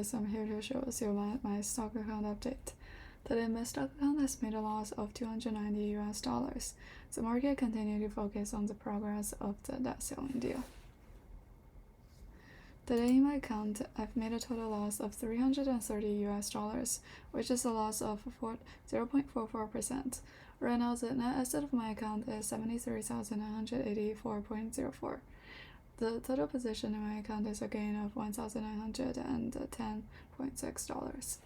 Congress, I'm here to show you my stock account update. Today, my stock account has made a loss of $290. The market continued to focus on the progress of the debt ceiling deal. Today in my account, I've made a total loss of $330, which is a loss of 0.44%. Right now, the net asset of my account is $73,984.04. The total position in my account is a gain of $1,910.6.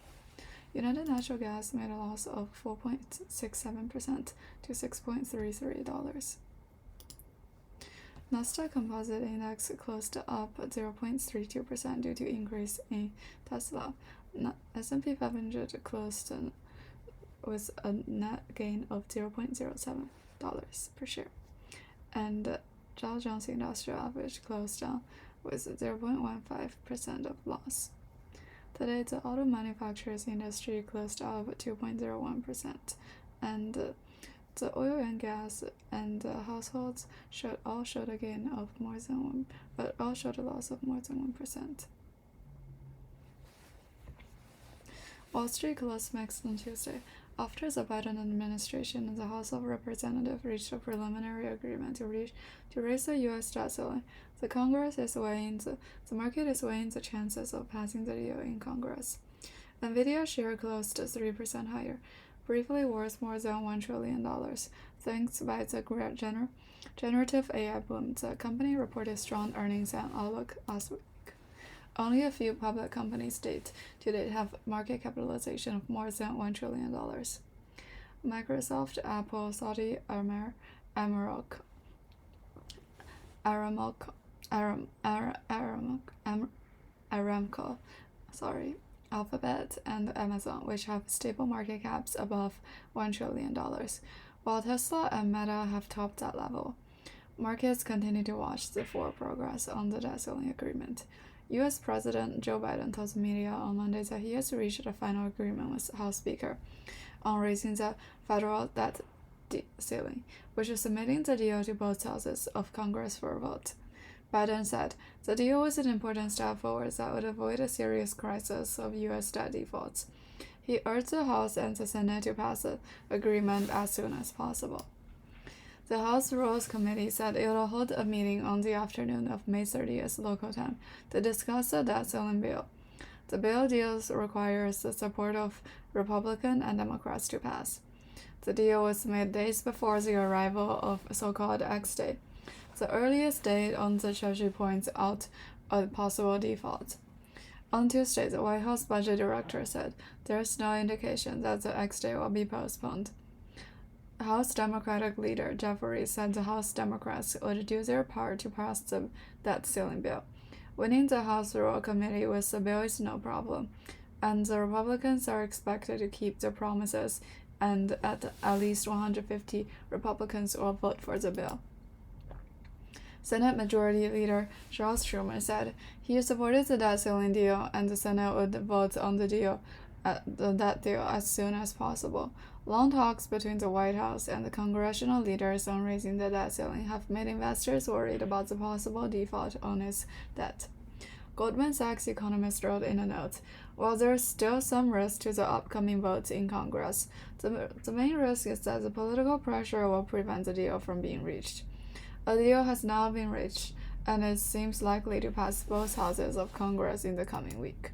United Natural Gas made a loss of 4.67% to $6.33. Nasdaq Composite Index closed up 0.32% due to increase in Tesla. S&P 500 closed with a net gain of $0.07 per share, and Dow Jones Industrial Average closed down with 0.15% of loss. Today, the auto manufacturers industry closed up 2.01%, and the oil and gas and households all showed a gain of more than 1%, but all showed a loss of more than 1%. Wall Street closed mixed on Tuesday. After the Biden administration and the House of Representatives reached a preliminary agreement to raise the U.S. debt ceiling, the market is weighing the chances of passing the deal in Congress. Nvidia share closed 3% higher, briefly worth more than $1 trillion, thanks by the generative AI boom. The company reported strong earnings and outlook last week. Only a few public companies to date have market capitalization of more than $1 trillion. Microsoft, Apple, Saudi Aramco, Alphabet, and Amazon, which have stable market caps above $1 trillion, while Tesla and Meta have topped that level. Markets continue to watch the forward progress on the debt ceiling agreement. U.S. President Joe Biden told the media on Monday that he has reached a final agreement with House Speaker on raising the federal debt ceiling, which is submitting the deal to both houses of Congress for a vote. Biden said the deal was an important step forward that would avoid a serious crisis of U.S. debt defaults. He urged the House and the Senate to pass the agreement as soon as possible. The House Rules Committee said it will hold a meeting on the afternoon of May 30th local time to discuss the debt ceiling bill. The bill requires the support of Republicans and Democrats to pass. The deal was made days before the arrival of so-called X Day, the earliest date on the Treasury points out a possible default. On Tuesday, the White House budget director said there is no indication that the X Day will be postponed. House Democratic leader Jeff Reed said the House Democrats would do their part to pass the debt ceiling bill. Winning the House Rules Committee with the bill is no problem, and the Republicans are expected to keep their promises, and at least 150 Republicans will vote for the bill. Senate Majority Leader Charles Schumer said he supported the debt ceiling deal, and the Senate would vote on the deal as soon as possible. Long talks between the White House and the congressional leaders on raising the debt ceiling have made investors worried about the possible default on its debt. Goldman Sachs economist wrote in a note, while there is still some risk to the upcoming votes in Congress, the main risk is that the political pressure will prevent the deal from being reached. A deal has now been reached, and it seems likely to pass both houses of Congress in the coming week.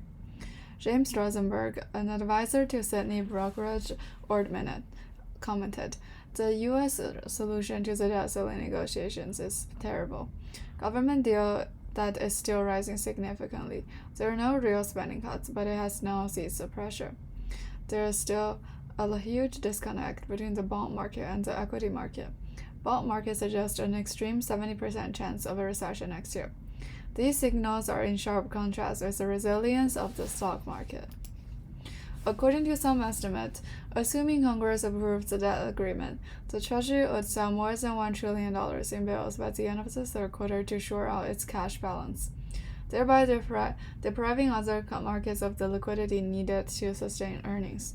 James Rosenberg, an advisor to Sydney brokerage Ord Minnett, commented, "The U.S. solution to the debt ceiling negotiations is terrible. Government deal that is still rising significantly. There are no real spending cuts, but it has now ceased the pressure. There is still a huge disconnect between the bond market and the equity market. Bond market suggests an extreme 70% chance of a recession next year. These signals are in sharp contrast with the resilience of the stock market." According to some estimates, assuming Congress approves the debt agreement, the Treasury would sell more than $1 trillion in bills by the end of the third quarter to shore out its cash balance, thereby depriving other markets of the liquidity needed to sustain earnings.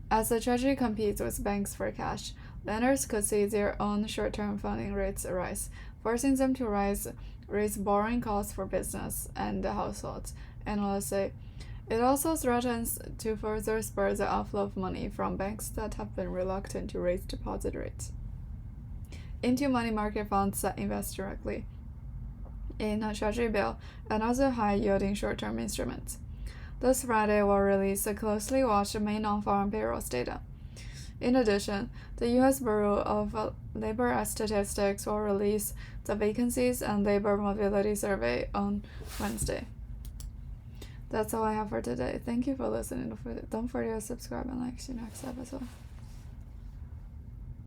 As the Treasury competes with banks for cash, lenders could see their own short-term funding rates rise, forcing them to raise borrowing costs for business and households. Analysts say It also threatens to further spur the outflow of money from banks that have been reluctant to raise deposit rates into money market funds that invest directly in a treasury bill and other high-yielding short-term instruments. This Friday will release the closely watched May non-farm payrolls data. In addition, the U.S. Bureau of Labor Statistics will release the Vacancies and Labor Mobility Survey on Wednesday. That's all I have for today. Thank you for listening. Don't forget to subscribe and like. See you next episode.